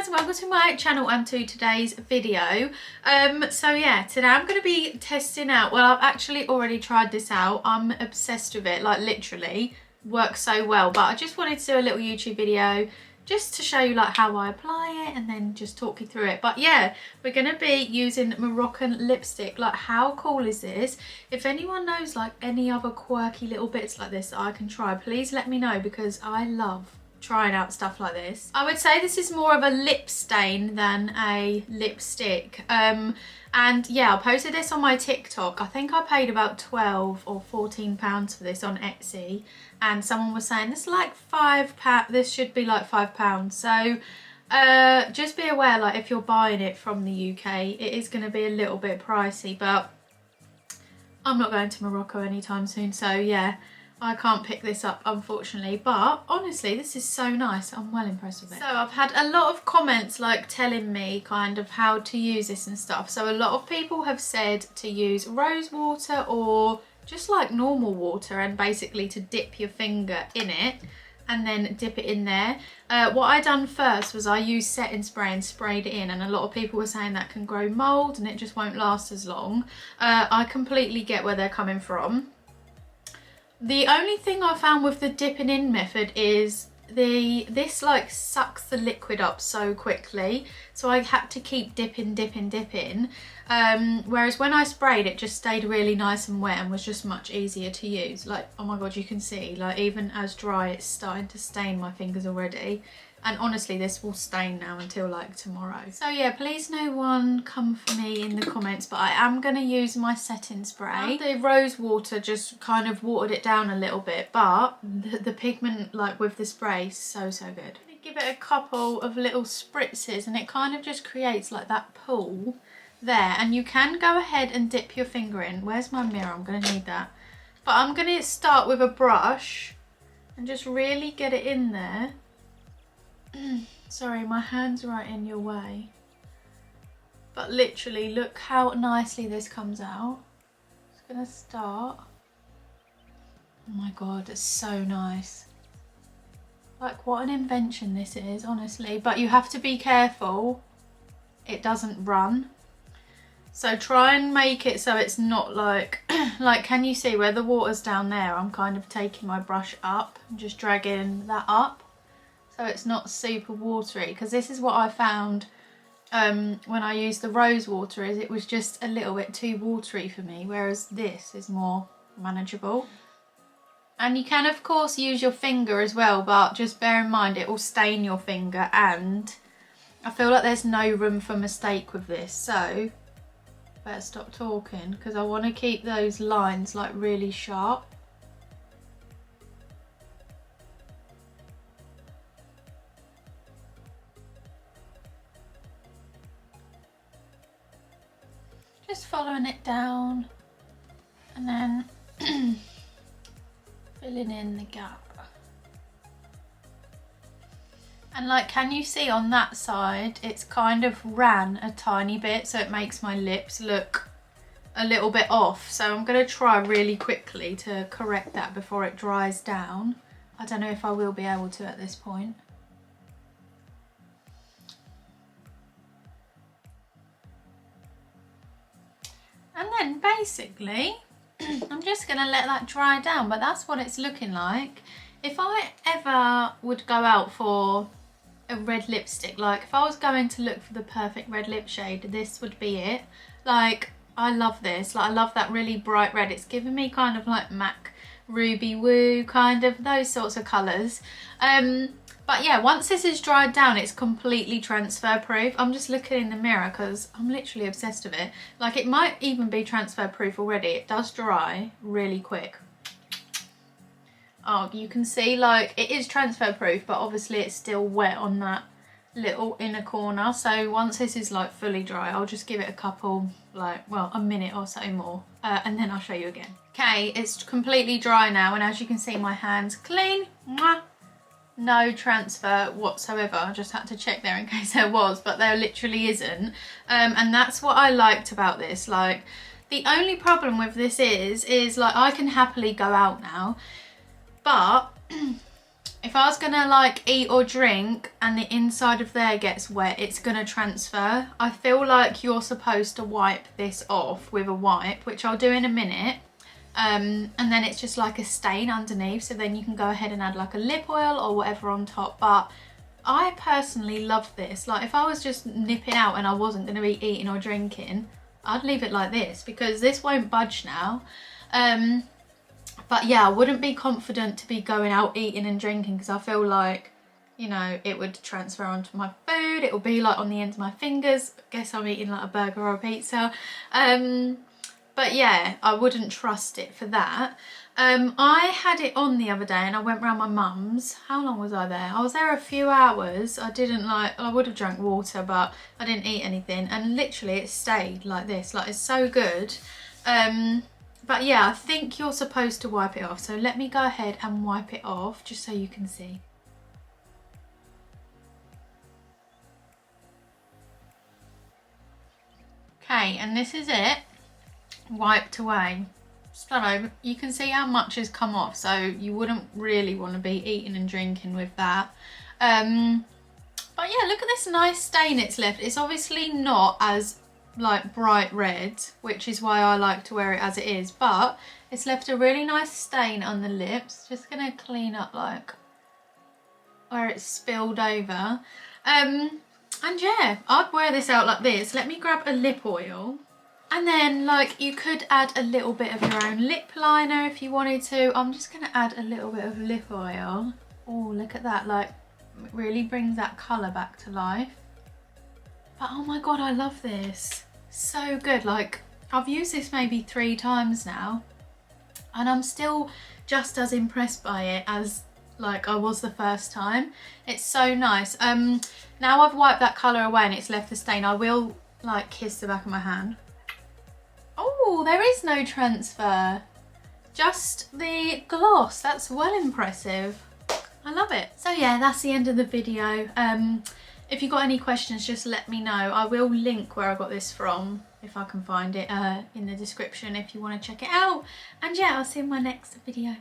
guys, welcome to my channel and to today's video. So yeah, today I'm going to be testing out, well, I've actually already tried this out. I'm obsessed with it, like literally works so well, but I just wanted to do a little YouTube video just to show you like how I apply it and then just talk you through it. But yeah, we're going to be using Moroccan lipstick. Like, how cool is this? If anyone knows like any other quirky little bits like this that I can try, please let me know, because I love trying out stuff like this. I would say this is more of a lip stain than a lipstick. And yeah, I posted this on my TikTok. I think I paid about 12 or 14 pounds for this on Etsy, and someone was saying this is like £5. This should be like £5. So just be aware, like if you're buying it from the UK, it is going to be a little bit pricey, but I'm not going to Morocco anytime soon, so yeah, I can't pick this up unfortunately. But honestly, this is so nice. I'm well impressed with it. So I've had a lot of comments like telling me kind of how to use this and stuff. So a lot of people have said to use rose water or just like normal water, and basically to dip your finger in it and then dip it in there. What I done first was I used setting spray and sprayed it in, and a lot of people were saying that can grow mold and it just won't last as long. I completely get where they're coming from. The only thing I found with the dipping in method is this like sucks the liquid up so quickly, so I had to keep dipping. Whereas when I sprayed, it just stayed really nice and wet and was just much easier to use. Like, oh my god, you can see like even as dry, it's starting to stain my fingers already. And honestly, this will stain now until like tomorrow. So yeah, please no one come for me in the comments, but I am going to use my setting spray. The rose water just kind of watered it down a little bit, but the pigment like with the spray is so good. I'm gonna give it a couple of little spritzes and it kind of just creates like that pool there. And you can go ahead and dip your finger in. Where's my mirror? I'm going to need that. But I'm going to start with a brush and just really get it in there. Sorry, my hand's right in your way. But literally, look how nicely this comes out. Just gonna start. Oh my god, it's so nice. Like, what an invention this is, honestly. But you have to be careful it doesn't run. So try and make it so it's not like, like, can you see where the water's down there? I'm kind of taking my brush up and just dragging that up, so it's not super watery, because this is what I found when I used the rose water, is it was just a little bit too watery for me, whereas this is more manageable. And you can of course use your finger as well, but just bear in mind it will stain your finger, and I feel like there's no room for mistake with this, so better stop talking because I want to keep those lines like really sharp. Just following it down and then filling in the gap. And like, can you see on that side, it's kind of ran a tiny bit, so it makes my lips look a little bit off. So I'm going to try really quickly to correct that before it dries down. I don't know if I will be able to at this point. And then basically, I'm just going to let that dry down, but that's what it's looking like. If I ever would go out for a red lipstick, like if I was going to look for the perfect red lip shade, this would be it. Like, I love this. Like, I love that really bright red. It's giving me kind of like MAC Ruby Woo, kind of those sorts of colours. But yeah, once this is dried down, it's completely transfer proof. I'm just looking in the mirror because I'm literally obsessed with it. Like, it might even be transfer proof already. It does dry really quick. Oh, you can see like it is transfer proof, but obviously it's still wet on that little inner corner. So once this is like fully dry, I'll just give it a couple, like, well, a minute or so more, and then I'll show you again. Okay, it's completely dry now, and as you can see, my hand's clean. Mwah. No transfer whatsoever. I just had to check there in case there was, but there literally isn't. And that's what I liked about this. Like, the only problem with this is like I can happily go out now, but if I was gonna like eat or drink and the inside of there gets wet, it's gonna transfer. I feel like you're supposed to wipe this off with a wipe, which I'll do in a minute. And then it's just like a stain underneath, so then you can go ahead and add like a lip oil or whatever on top. But I personally love this. Like if I was just nipping out and I wasn't going to be eating or drinking, I'd leave it like this because this won't budge now. But yeah, I wouldn't be confident to be going out eating and drinking because I feel like, you know, it would transfer onto my food. It will be like on the ends of my fingers. I guess I'm eating like a burger or a pizza. But yeah, I wouldn't trust it for that. I had it on the other day and I went round my mum's. How long was I there? I was there a few hours. I would have drank water, but I didn't eat anything. And literally it stayed like this. Like, it's so good. But yeah, I think you're supposed to wipe it off. So let me go ahead and wipe it off just so you can see. Okay, and this is it. Wiped away. So you can see how much has come off, so you wouldn't really want to be eating and drinking with that. But yeah, look at this nice stain it's left. It's obviously not as like bright red, which is why I like to wear it as it is, but it's left a really nice stain on the lips. Just gonna clean up like where it's spilled over. And yeah, I'd wear this out like this. Let me grab a lip oil. And then like you could add a little bit of your own lip liner if you wanted to. I'm just going to add a little bit of lip oil. Oh, look at that. Like it really brings that colour back to life. But oh my God, I love this. So good. Like I've used this maybe 3 times now and I'm still just as impressed by it as like I was the first time. It's so nice. Now I've wiped that colour away and it's left the stain, I will like kiss the back of my hand. Oh, there is no transfer. Just the gloss. That's well impressive. I love it. So yeah, that's the end of the video. If you've got any questions, just let me know. I will link where I got this from, if I can find it, in the description if you want to check it out. And yeah, I'll see you in my next video.